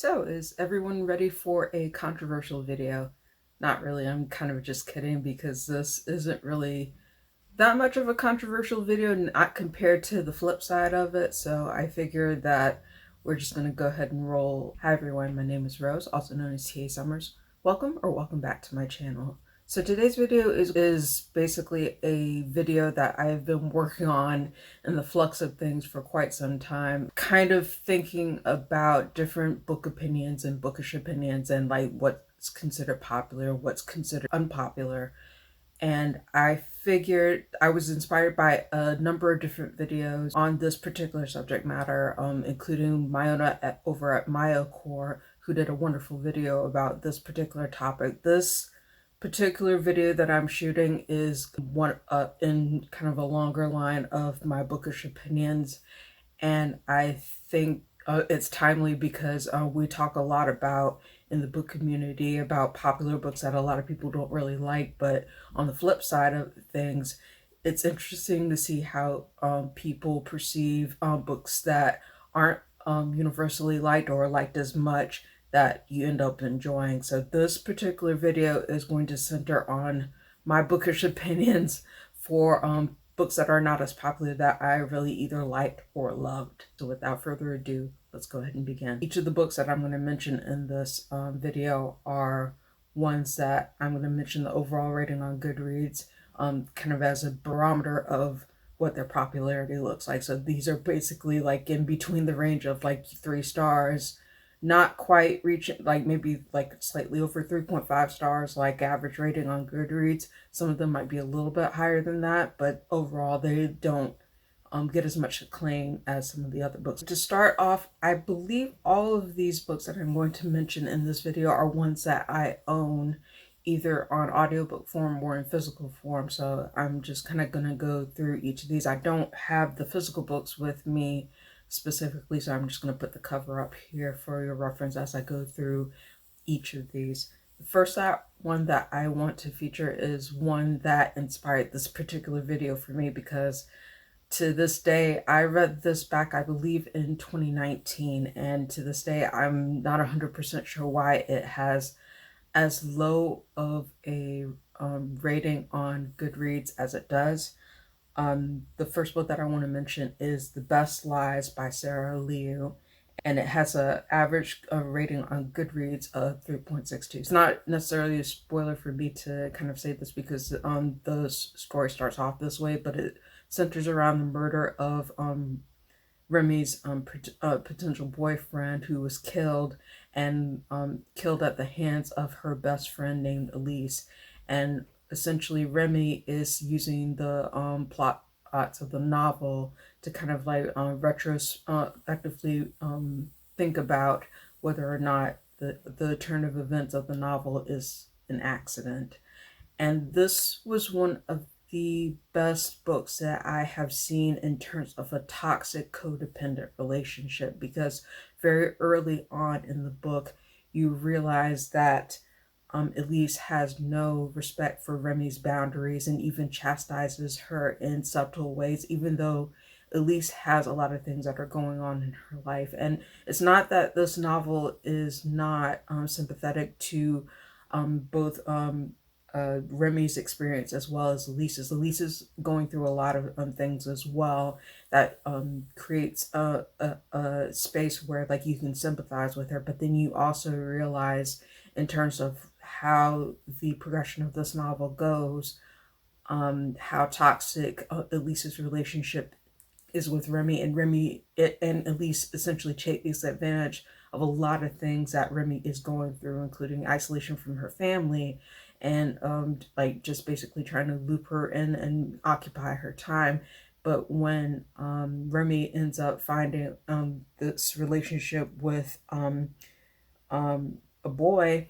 So, is everyone ready for a controversial video? Not really, I'm kind of just kidding because this isn't really that much of a controversial video, not compared to the flip side of it, so I figured that we're just going to go ahead and roll. Hi everyone, my name is Rose, also known as TA Summers. Welcome back to my channel. So today's video is basically a video that I've been working on in the flux of things for quite some time, kind of thinking about different book opinions and bookish opinions and like what's considered popular, what's considered unpopular. And I figured I was inspired by a number of different videos on this particular subject matter, including Mayona over at MayoCore, who did a wonderful video about this particular topic. This particular video that I'm shooting is one in kind of a longer line of my bookish opinions, and I think it's timely because we talk a lot about in the book community about popular books that a lot of people don't really like, but on the flip side of things, it's interesting to see how people perceive books that aren't universally liked or liked as much that you end up enjoying. So this particular video is going to center on my bookish opinions for books that are not as popular that I really either liked or loved. So without further ado, let's go ahead and begin. Each of the books that I'm going to mention in this video are ones that I'm going to mention the overall rating on Goodreads, kind of as a barometer of what their popularity looks like. So these are basically like in between the range of like 3 stars, not quite reaching, like maybe like slightly over 3.5 stars, like average rating on Goodreads. Some of them might be a little bit higher than that, but overall they don't get as much acclaim as some of the other books. To start off, I believe all of these books that I'm going to mention in this video are ones that I own either on audiobook form or in physical form. So I'm just kind of going to go through each of these. I don't have the physical books with me specifically, so I'm just going to put the cover up here for your reference as I go through each of these. The first one that I want to feature is one that inspired this particular video for me, because to this day, I read this back, I believe, in 2019, and to this day, I'm not 100% sure why it has as low of a rating on Goodreads as it does. The first book that I want to mention is The Best Lies by Sarah Liu, and it has an average rating on Goodreads of 3.62. It's not necessarily a spoiler for me to kind of say this because the story starts off this way, but it centers around the murder of Remy's potential boyfriend, who was killed, and killed at the hands of her best friend named Elise. And essentially Remy is using the plots of the novel to kind of like retrospectively think about whether or not the turn of events of the novel is an accident. And this was one of the best books that I have seen in terms of a toxic codependent relationship, because very early on in the book you realize that Elise has no respect for Remy's boundaries and even chastises her in subtle ways, even though Elise has a lot of things that are going on in her life. And it's not that this novel is not sympathetic to both Remy's experience as well as Elise's. Elise is going through a lot of things as well that creates a space where like you can sympathize with her, but then you also realize in terms of how the progression of this novel goes, how toxic Elise's relationship is with Remy, and and Elise essentially takes advantage of a lot of things that Remy is going through, including isolation from her family, and like just basically trying to loop her in and occupy her time. But when Remy ends up finding this relationship with a boy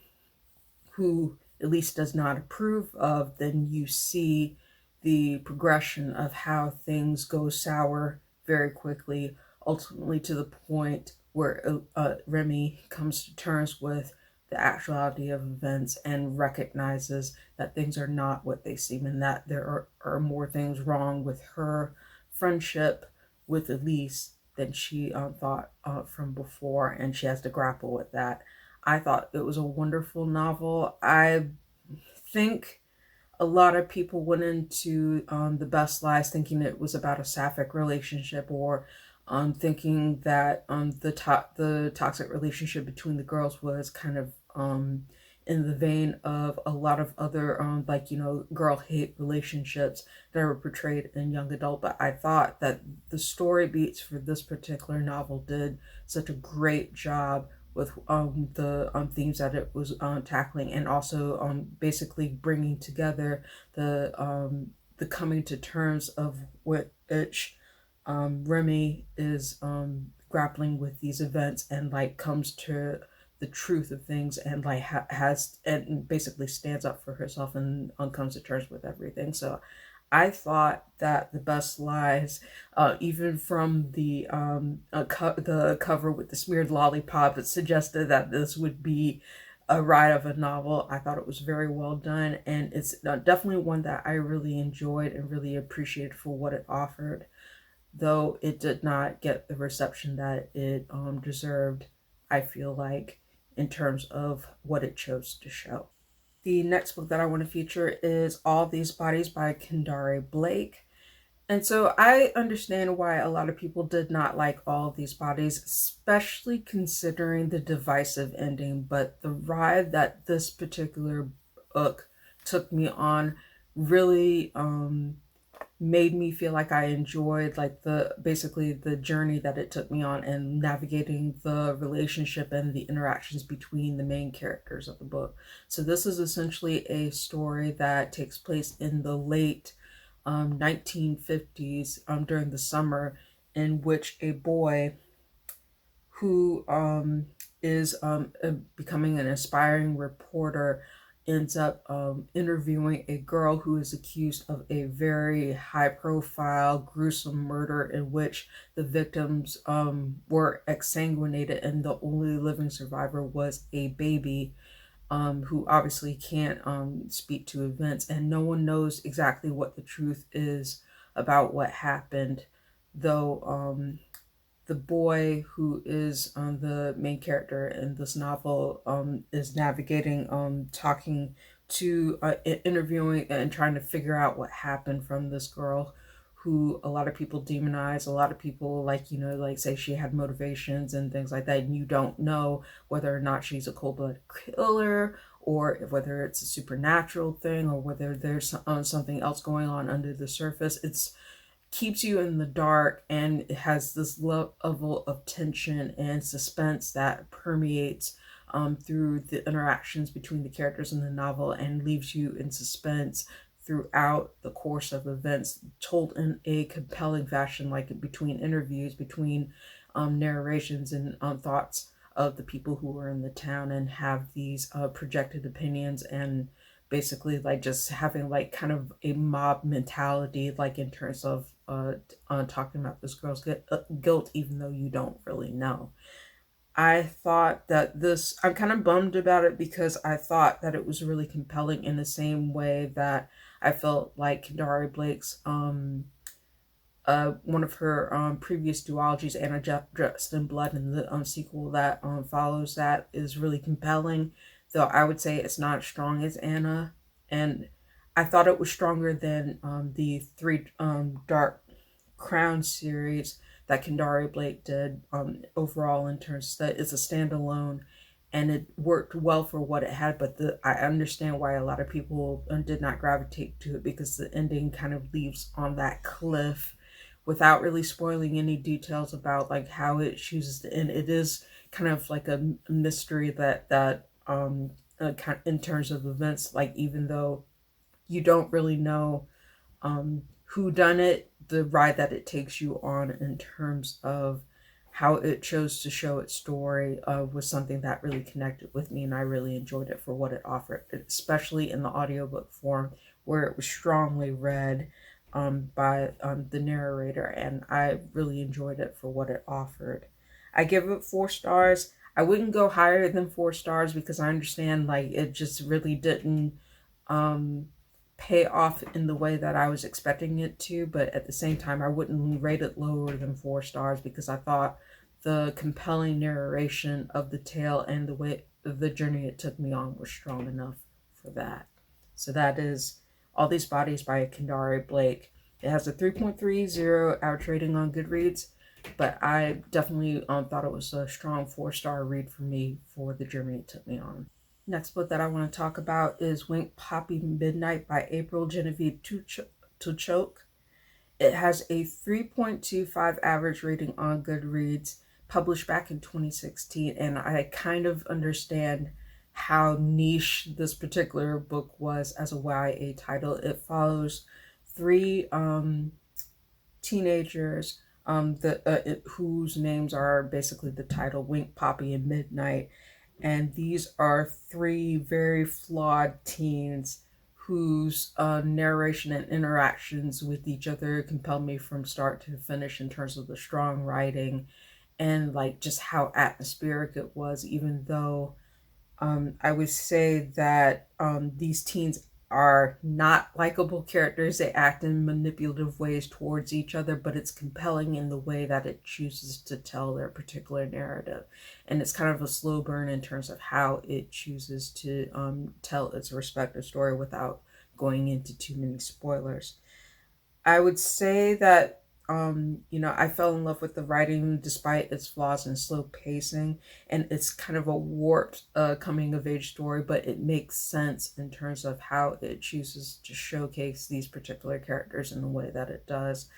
who Elise does not approve of, then you see the progression of how things go sour very quickly, ultimately to the point where Remy comes to terms with the actuality of events and recognizes that things are not what they seem, and that there are more things wrong with her friendship with Elise than she thought from before, and she has to grapple with that. I thought it was a wonderful novel. I think a lot of people went into The Best Lies thinking it was about a sapphic relationship, or thinking that the toxic relationship between the girls was kind of in the vein of a lot of other like, you know, girl hate relationships that were portrayed in young adult. But I thought that the story beats for this particular novel did such a great job with the themes that it was tackling, and also basically bringing together the coming to terms of which Remy is grappling with these events, and like comes to the truth of things, and like has and basically stands up for herself, and comes to terms with everything. So I thought that The Best Lies, even from the cover with the smeared lollipop, it suggested that this would be a ride of a novel. I thought it was very well done, and it's definitely one that I really enjoyed and really appreciated for what it offered, though it did not get the reception that it deserved, I feel like, in terms of what it chose to show. The next book that I want to feature is All These Bodies by Kendare Blake. And so I understand why a lot of people did not like All of These Bodies, especially considering the divisive ending. But the ride that this particular book took me on really made me feel like I enjoyed like the basically the journey that it took me on, and navigating the relationship and the interactions between the main characters of the book. So this is essentially a story that takes place in the late 1950s, during the summer, in which a boy who is becoming an aspiring reporter ends up interviewing a girl who is accused of a very high profile, gruesome murder in which the victims were exsanguinated, and the only living survivor was a baby who obviously can't speak to events, and no one knows exactly what the truth is about what happened, though the boy who is the main character in this novel is navigating, talking to, interviewing and trying to figure out what happened from this girl who a lot of people demonize. A lot of people, like, you know, like say she had motivations and things like that, and you don't know whether or not she's a cold-blooded killer, or whether it's a supernatural thing, or whether there's something else going on under the surface. It's keeps you in the dark, and it has this level of tension and suspense that permeates through the interactions between the characters in the novel, and leaves you in suspense throughout the course of events, told in a compelling fashion, like between interviews, between narrations, and thoughts of the people who are in the town, and have these projected opinions, and basically like just having like kind of a mob mentality, like in terms of talking about this girl's guilt, even though you don't really know. I thought that this, I'm kind of bummed about it, because I thought that it was really compelling in the same way that I felt like Kendare Blake's one of her previous duologies, Anna Dressed in Blood, and the sequel that follows that is really compelling. Though I would say it's not as strong as Anna, and I thought it was stronger than the three Dark Crown series that Kendare Blake did overall, in terms that it's a standalone, and it worked well for what it had. But I understand why a lot of people did not gravitate to it, because the ending kind of leaves on that cliff without really spoiling any details about like how it chooses to end. It is kind of like a mystery that kind in terms of events, like even though you don't really know who done it, the ride that it takes you on in terms of how it chose to show its story was something that really connected with me, and I really enjoyed it for what it offered, especially in the audiobook form, where it was strongly read by the narrator, and I really enjoyed it for what it offered. I give it 4 stars. I wouldn't go higher than 4 stars, because I understand like it just really didn't um, pay off in the way that I was expecting it to, but at the same time, I wouldn't rate it lower than 4 stars because I thought the compelling narration of the tale and the way the journey it took me on was strong enough for that. So that is All These Bodies by Kendare Blake. It has a 3.30 average rating on Goodreads, but I definitely thought it was a strong 4-star read for me for the journey it took me on. Next book that I want to talk about is Wink Poppy Midnight by April Genevieve Tuchok. It has a 3.25 average rating on Goodreads, published back in 2016, and I kind of understand how niche this particular book was as a YA title. It follows three teenagers whose names are basically the title, Wink, Poppy, and Midnight. And these are three very flawed teens whose narration and interactions with each other compel me from start to finish in terms of the strong writing and like just how atmospheric it was, even though I would say that these teens are not likable characters. They act in manipulative ways towards each other, but it's compelling in the way that it chooses to tell their particular narrative. And it's kind of a slow burn in terms of how it chooses to tell its respective story without going into too many spoilers. I would say that I fell in love with the writing despite its flaws and slow pacing, and it's kind of a warped coming of age story, but it makes sense in terms of how it chooses to showcase these particular characters in the way that it does.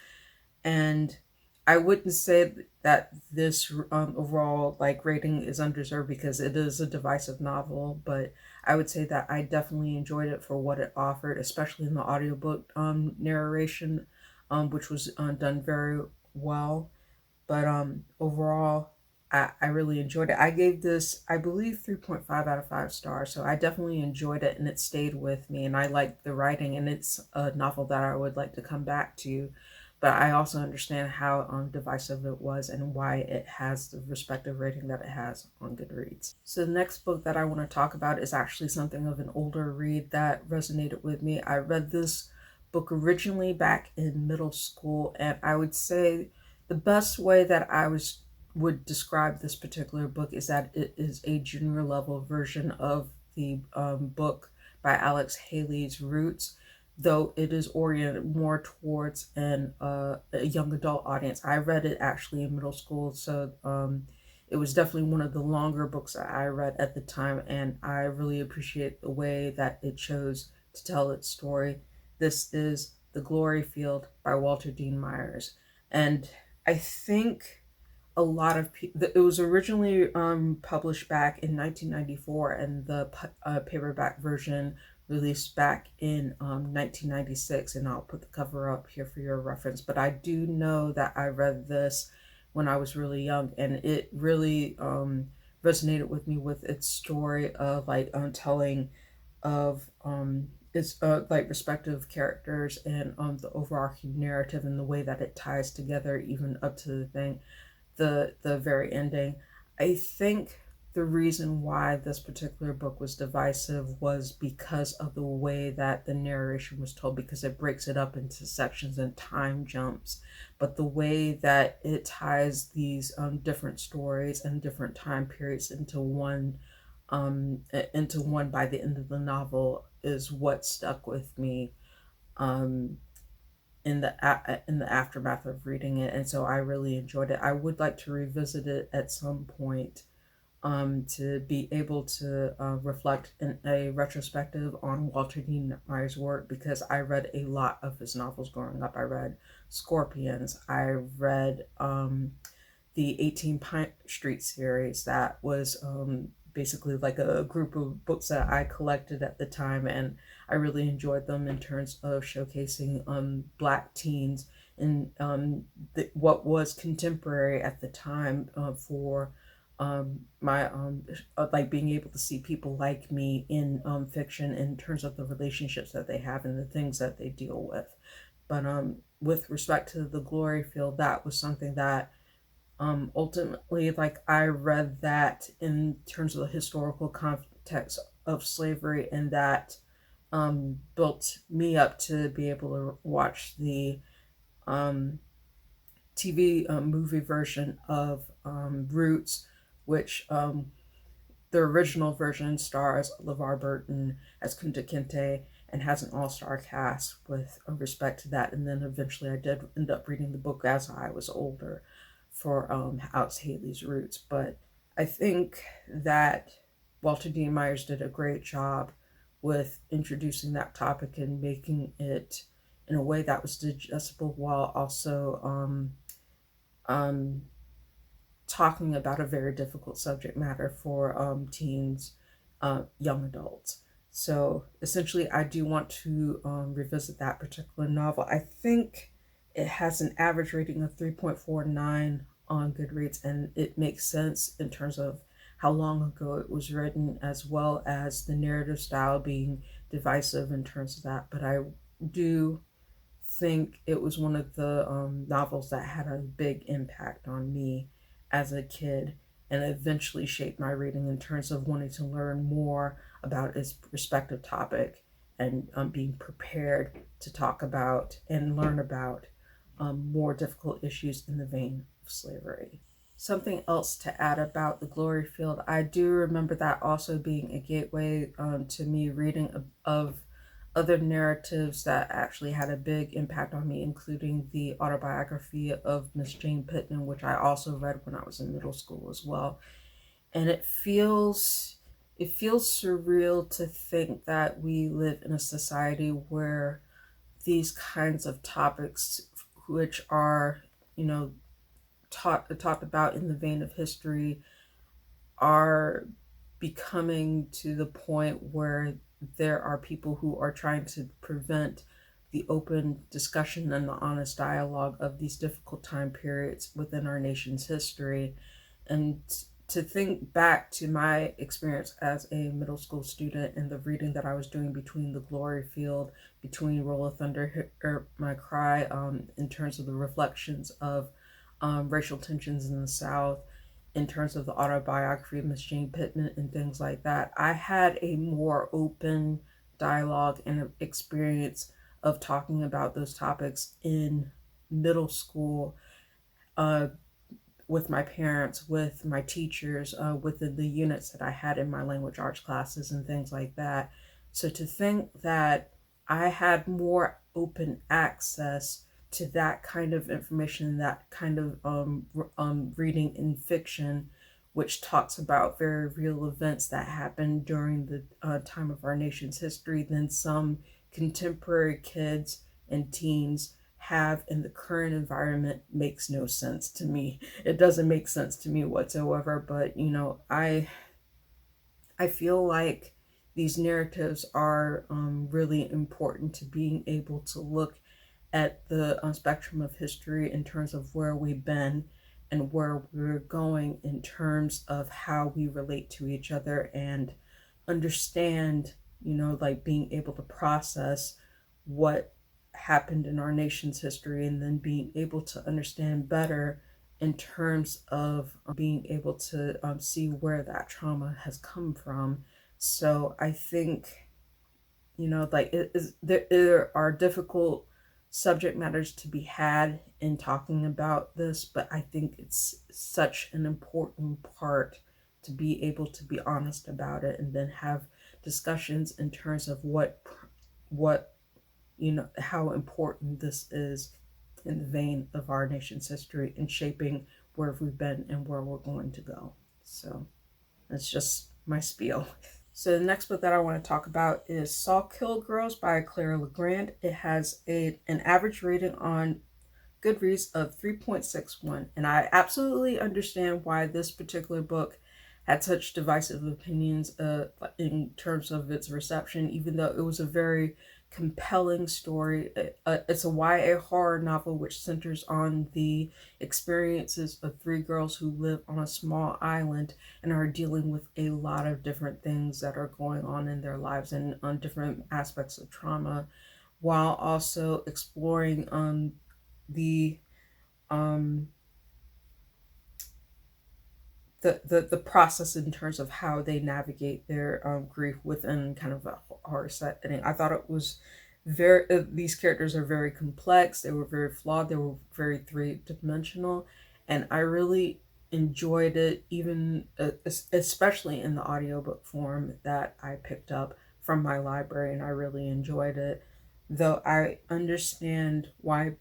And I wouldn't say that this overall like rating is undeserved because it is a divisive novel, but I would say that I definitely enjoyed it for what it offered, especially in the audiobook narration, which was done very well. But overall, I really enjoyed it. I gave this, I believe, 3.5 out of 5 stars. So I definitely enjoyed it and it stayed with me. And I liked the writing, and it's a novel that I would like to come back to. But I also understand how divisive it was and why it has the respective rating that it has on Goodreads. So the next book that I want to talk about is actually something of an older read that resonated with me. I read this book originally back in middle school, and I would say the best way that would describe this particular book is that it is a junior level version of the book by Alex Haley's Roots, though it is oriented more towards a young adult audience. I read it actually in middle school, so it was definitely one of the longer books that I read at the time, and I really appreciate the way that it chose to tell its story. This is The Glory Field by Walter Dean Myers, and I think a lot of people, it was originally published back in 1994, and the paperback version released back in 1996, and I'll put the cover up here for your reference. But I do know that I read this when I was really young, and it really resonated with me with its story of like telling of its like respective characters and the overarching narrative and the way that it ties together even up to the very ending. I think the reason why this particular book was divisive was because of the way that the narration was told, because it breaks it up into sections and time jumps. But the way that it ties these different stories and different time periods into one by the end of the novel is what stuck with me um, in the aftermath of reading it, and so I really enjoyed it. I would like to revisit it at some point to be able to reflect in a retrospective on Walter Dean Myers' work, because I read a lot of his novels growing up. I read Scorpions. I read the 18 Pine Street series that was basically like a group of books that I collected at the time, and I really enjoyed them in terms of showcasing Black teens and what was contemporary at the time for my like being able to see people like me in fiction in terms of the relationships that they have and the things that they deal with. But with respect to The Glory Field, that was something that ultimately, like, I read that in terms of the historical context of slavery, and that built me up to be able to watch the um, TV movie version of Roots, which the original version stars LeVar Burton as Kunta Kinte and has an all-star cast with respect to that. And then eventually I did end up reading the book as I was older for Alex Haley's Roots. But I think that Walter D. Myers did a great job with introducing that topic and making it in a way that was digestible while also um, talking about a very difficult subject matter for teens, young adults. So essentially, I do want to revisit that particular novel. I think it has an average rating of 3.49 on Goodreads, and it makes sense in terms of how long ago it was written, as well as the narrative style being divisive in terms of that. But I do think it was one of the novels that had a big impact on me as a kid and eventually shaped my reading in terms of wanting to learn more about its respective topic and being prepared to talk about and learn about more difficult issues in the vein of slavery. Something else to add about the Glory Field, I do remember that also being a gateway to me reading of other narratives that actually had a big impact on me, including the autobiography of Miss Jane Pittman, which I also read when I was in middle school as well. And it feels surreal to think that we live in a society where these kinds of topics, which are, talked about in the vein of history, are becoming to the point where there are people who are trying to prevent the open discussion and the honest dialogue of these difficult time periods within our nation's history. And to think back to my experience as a middle school student and the reading that I was doing between The Glory Field, between Roll of Thunder, or My Cry, in terms of the reflections of racial tensions in the South, in terms of the autobiography of Miss Jane Pittman and things like that, I had a more open dialogue and experience of talking about those topics in middle school, uh, with my parents, with my teachers, within the units that I had in my language arts classes and things like that. So to think that I had more open access to that kind of information, that kind of reading in fiction, which talks about very real events that happened during the time of our nation's history, than some contemporary kids and teens have in the current environment, makes no sense to me. It doesn't make sense to me whatsoever. But I feel like these narratives are really important to being able to look at the spectrum of history in terms of where we've been and where we're going in terms of how we relate to each other and understand, like being able to process what happened in our nation's history, and then being able to understand better in terms of being able to see where that trauma has come from. So I think, like there are difficult subject matters to be had in talking about this, but I think it's such an important part to be able to be honest about it and then have discussions in terms of what how important this is in the vein of our nation's history and shaping where we've been and where we're going to go. So that's just my spiel. So the next book that I want to talk about is Sawkill Girls by Clara LeGrand. It has an average rating on Goodreads of 3.61, and I absolutely understand why this particular book had such divisive opinions in terms of its reception, even though it was a very compelling story. It's a YA horror novel which centers on the experiences of three girls who live on a small island and are dealing with a lot of different things that are going on in their lives and on different aspects of trauma, while also exploring the um, the process in terms of how they navigate their grief within kind of a horror setting. I thought it was very these characters are very complex, they were very flawed, they were very three-dimensional, and I really enjoyed it, even especially in the audiobook form that I picked up from my library, and I really enjoyed it. Though I understand why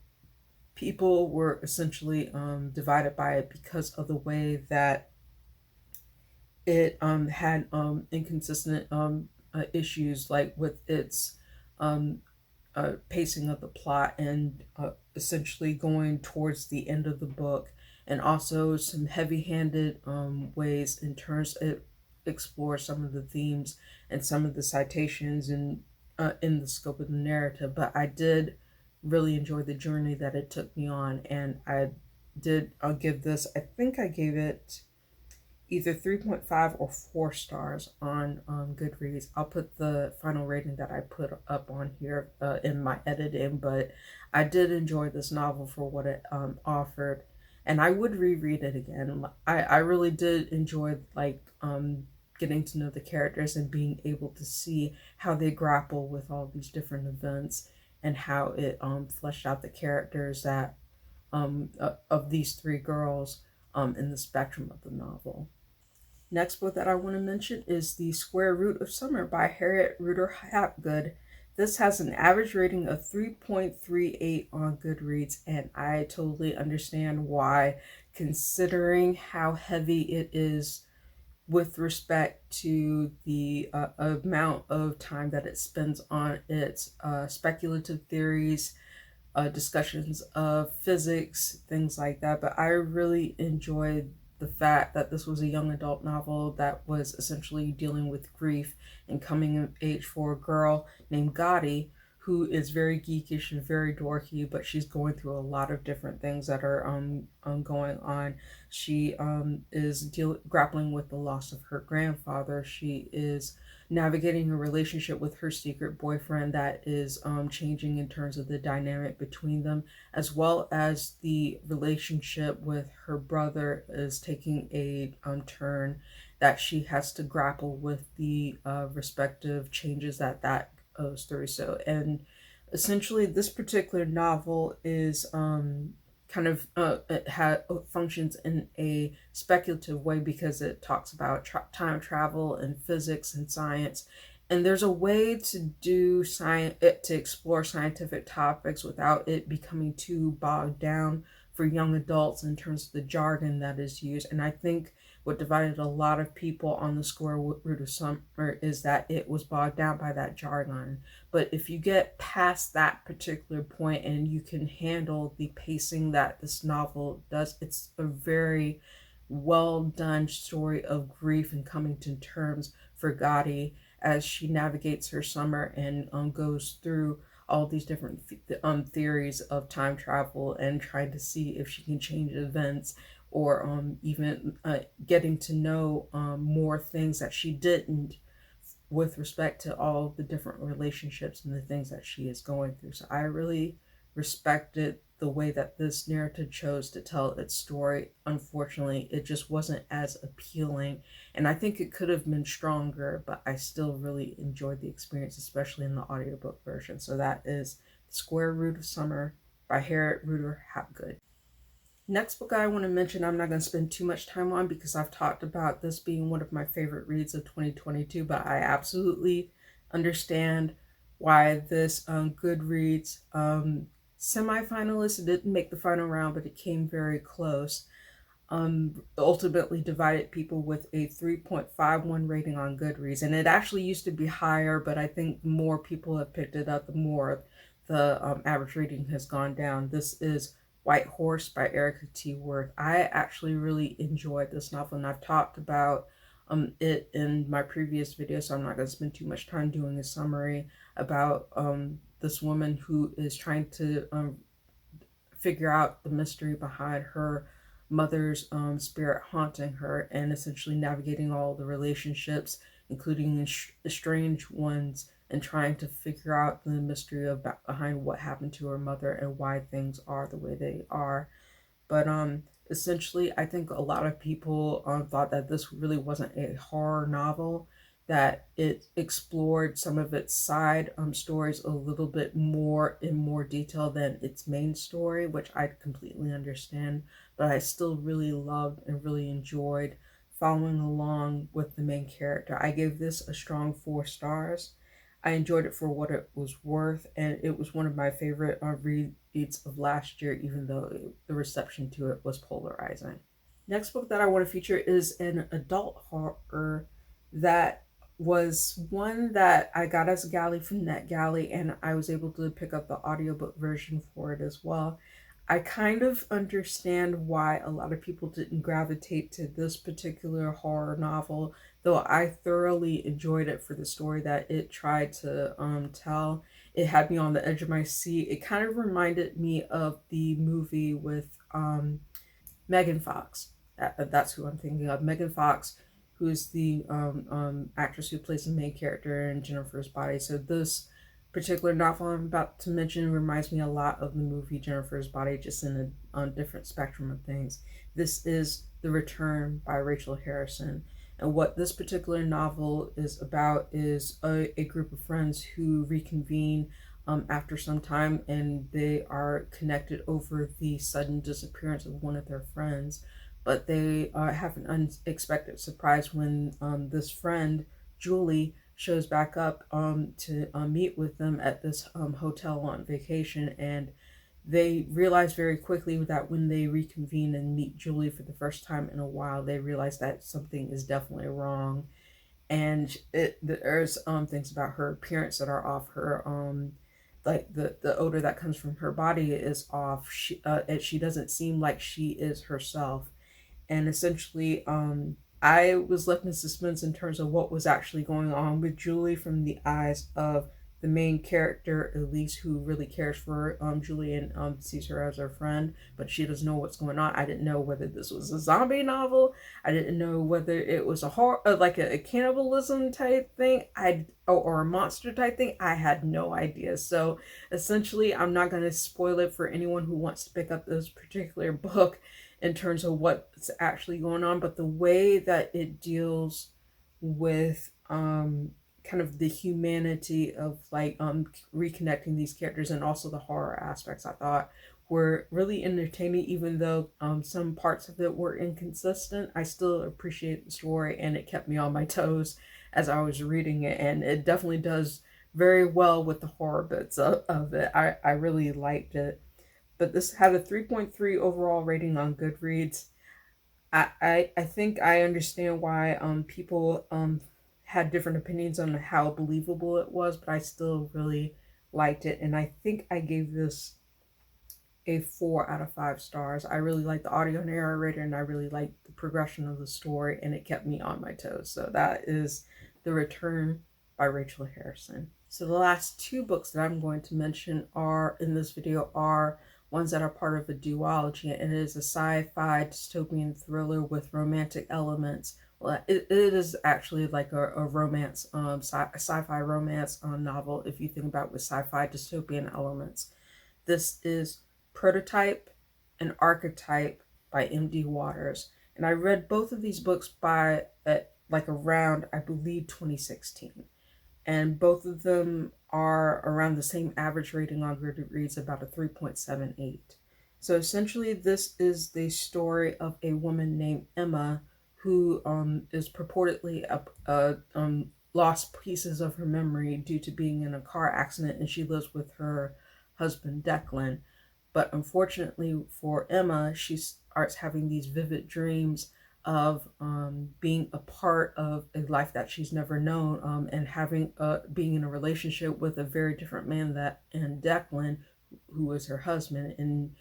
people were essentially divided by it because of the way that it had inconsistent issues, like with its um, pacing of the plot, and essentially going towards the end of the book, and also some heavy-handed ways in terms it explores some of the themes and some of the citations and in the scope of the narrative. But I did really enjoy the journey that it took me on, and I'll give this, I think I gave it either 3.5 or 4 stars on Goodreads. I'll put the final rating that I put up on here in my editing, but I did enjoy this novel for what it offered, and I would reread it again. I really did enjoy getting to know the characters and being able to see how they grapple with all these different events, and how it fleshed out the characters that of these three girls in the spectrum of the novel. Next book that I want to mention is The Square Root of Summer by Harriet Ruder Hapgood. This has an average rating of 3.38 on Goodreads, and I totally understand why, considering how heavy it is with respect to the amount of time that it spends on its speculative theories, discussions of physics, things like that. But I really enjoyed the fact that this was a young adult novel that was essentially dealing with grief and coming of age for a girl named Gotti, who is very geekish and very dorky, but she's going through a lot of different things that are going on. She is grappling with the loss of her grandfather. She is navigating a relationship with her secret boyfriend that is changing in terms of the dynamic between them, as well as the relationship with her brother is taking a turn that she has to grapple with the respective changes that goes through. So, and essentially, this particular novel is kind of it functions in a speculative way because it talks about time travel and physics and science, and there's a way to do science to explore scientific topics without it becoming too bogged down for young adults in terms of the jargon that is used. And I think what divided a lot of people on The Square Root of Summer is that it was bogged down by that jargon. But if you get past that particular point and you can handle the pacing that this novel does, it's a very well done story of grief and coming to terms for Gotti as she navigates her summer and goes through all these different theories of time travel and trying to see if she can change events, or even getting to know more things that she didn't with respect to all the different relationships and the things that she is going through. So I really respected the way that this narrative chose to tell its story. Unfortunately, it just wasn't as appealing, and I think it could have been stronger, but I still really enjoyed the experience, especially in the audiobook version. So that is Square Root of Summer by Harriet Ruder Hapgood. Next book I want to mention, I'm not going to spend too much time on because I've talked about this being one of my favorite reads of 2022, but I absolutely understand why this Goodreads semi-finalist, it didn't make the final round, but it came very close, ultimately divided people with a 3.51 rating on Goodreads. And it actually used to be higher, but I think the more people have picked it up, the more the average rating has gone down. This is White Horse by Erica T. Worth. I actually really enjoyed this novel, and I've talked about it in my previous video, so I'm not going to spend too much time doing a summary about this woman who is trying to figure out the mystery behind her mother's spirit haunting her, and essentially navigating all the relationships, including estranged ones, and trying to figure out the mystery behind what happened to her mother and why things are the way they are. But essentially, I think a lot of people thought that this really wasn't a horror novel, that it explored some of its side stories a little bit more in more detail than its main story, which I completely understand. But I still really loved and really enjoyed following along with the main character. I gave this a strong 4 stars. I enjoyed it for what it was worth, and it was one of my favorite reads of last year, even though the reception to it was polarizing. Next book that I want to feature is an adult horror that was one that I got as a galley from NetGalley, and I was able to pick up the audiobook version for it as well. I kind of understand why a lot of people didn't gravitate to this particular horror novel, though I thoroughly enjoyed it for the story that it tried to tell. It had me on the edge of my seat. It kind of reminded me of the movie with Megan Fox. That's who I'm thinking of. Megan Fox, who's the actress who plays the main character in Jennifer's Body. So this particular novel I'm about to mention reminds me a lot of the movie Jennifer's Body, just in a different spectrum of things. This is The Return by Rachel Harrison. And what this particular novel is about is a group of friends who reconvene after some time, and they are connected over the sudden disappearance of one of their friends. But they have an unexpected surprise when this friend, Julie, shows back up to meet with them at this hotel on vacation. And they realize very quickly that when they reconvene and meet Julie for the first time in a while, they realize that something is definitely wrong. And there's things about her appearance that are off. Her like the odor that comes from her body is off. And she doesn't seem like she is herself. And essentially, I was left in suspense in terms of what was actually going on with Julie from the eyes of the main character, Elise, who really cares for Julie and sees her as her friend, but she doesn't know what's going on. I didn't know whether this was a zombie novel. I didn't know whether it was a horror, like a cannibalism type thing. Or a monster type thing. I had no idea. So essentially, I'm not going to spoil it for anyone who wants to pick up this particular book in terms of what's actually going on, but the way that it deals with kind of the humanity of like reconnecting these characters, and also the horror aspects, I thought were really entertaining. Even though some parts of it were inconsistent, I still appreciate the story, and it kept me on my toes as I was reading it, and it definitely does very well with the horror bits of it. I really liked it. But this had a 3.3 overall rating on Goodreads. I think I understand why people had different opinions on how believable it was, but I still really liked it, and I think I gave this a 4 out of 5 stars. I really liked the audio narrator, and I really liked the progression of the story, and it kept me on my toes. So that is The Return by Rachel Harrison. So the last 2 books that I'm going to mention are in this video are ones that are part of a duology, and it is a sci-fi dystopian thriller with romantic elements. Well, it is actually like a romance, sci-fi romance novel, if you think about with sci-fi dystopian elements. This is Prototype and Archetype by M.D. Waters. And I read both of these books by like around, I believe, 2016. And both of them are around the same average rating on Goodreads, about a 3.78. So essentially, this is the story of a woman named Emma who is purportedly lost pieces of her memory due to being in a car accident, and she lives with her husband Declan. But unfortunately for Emma, she starts having these vivid dreams of being a part of a life that she's never known, and having being in a relationship with a very different man and Declan, who is her husband, and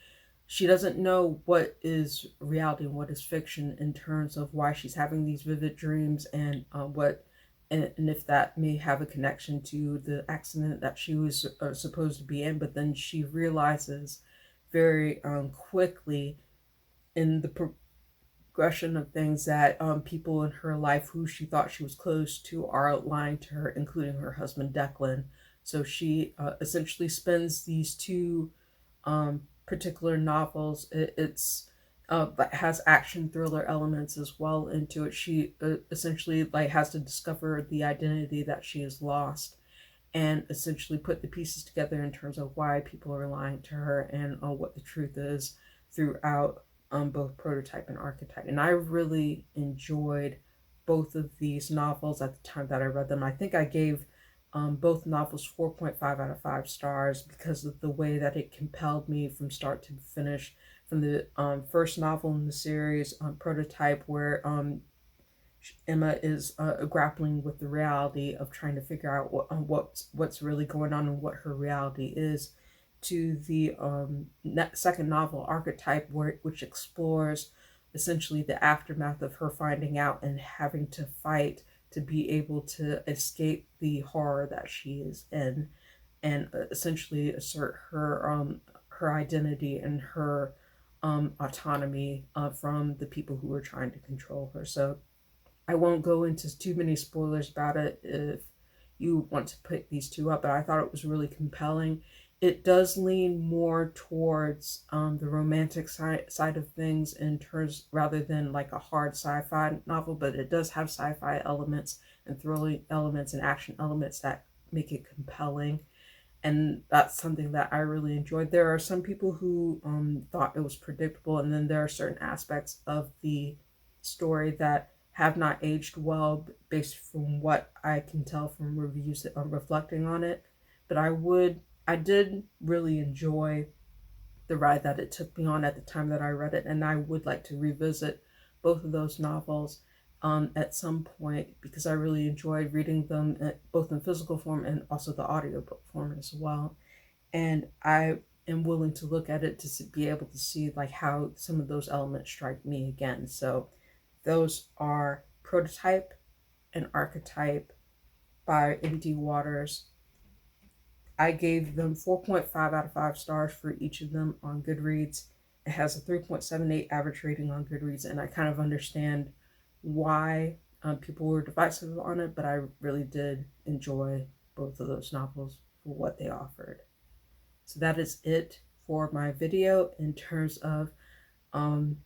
she doesn't know what is reality and what is fiction in terms of why she's having these vivid dreams, and and if that may have a connection to the accident that she was supposed to be in. But then she realizes very quickly in the progression of things that people in her life who she thought she was close to are lying to her, including her husband Declan. So she essentially spends these 2 particular novels. It's but has action thriller elements as well into it. She essentially like has to discover the identity that she has lost, and essentially put the pieces together in terms of why people are lying to her and what the truth is throughout both Prototype and Archetype. And I really enjoyed both of these novels at the time that I read them. I think I gave both novels 4.5 out of 5 stars because of the way that it compelled me from start to finish. From the first novel in the series, Prototype, where Emma is grappling with the reality of trying to figure out what's really going on and what her reality is, to the second novel, Archetype, which explores essentially the aftermath of her finding out and having to fight to be able to escape the horror that she is in, and essentially assert her identity and her autonomy from the people who are trying to control her. So I won't go into too many spoilers about it if you want to pick these two up, but I thought it was really compelling. It does lean more towards the romantic side of things in terms rather than like a hard sci-fi novel, but it does have sci-fi elements and thrilling elements and action elements that make it compelling, and that's something that I really enjoyed. There are some people who thought it was predictable, and then there are certain aspects of the story that have not aged well based from what I can tell from reviews that are reflecting on it. But I did really enjoy the ride that it took me on at the time that I read it, and I would like to revisit both of those novels at some point because I really enjoyed reading them both in physical form and also the audiobook form as well. And I am willing to look at it to be able to see like how some of those elements strike me again. So those are Prototype and Archetype by M.D. Waters. I gave them 4.5 out of 5 stars for each of them on Goodreads. It has a 3.78 average rating on Goodreads, and I kind of understand why people were divisive on it, but I really did enjoy both of those novels for what they offered. So that is it for my video in terms of um,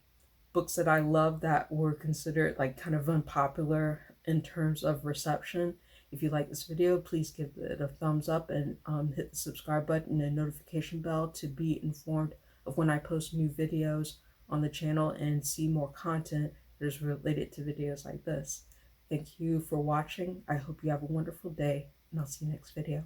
books that I love that were considered like kind of unpopular in terms of reception. If you like this video, please give it a thumbs up and hit the subscribe button and notification bell to be informed of when I post new videos on the channel and see more content that is related to videos like this. Thank you for watching. I hope you have a wonderful day, and I'll see you next video.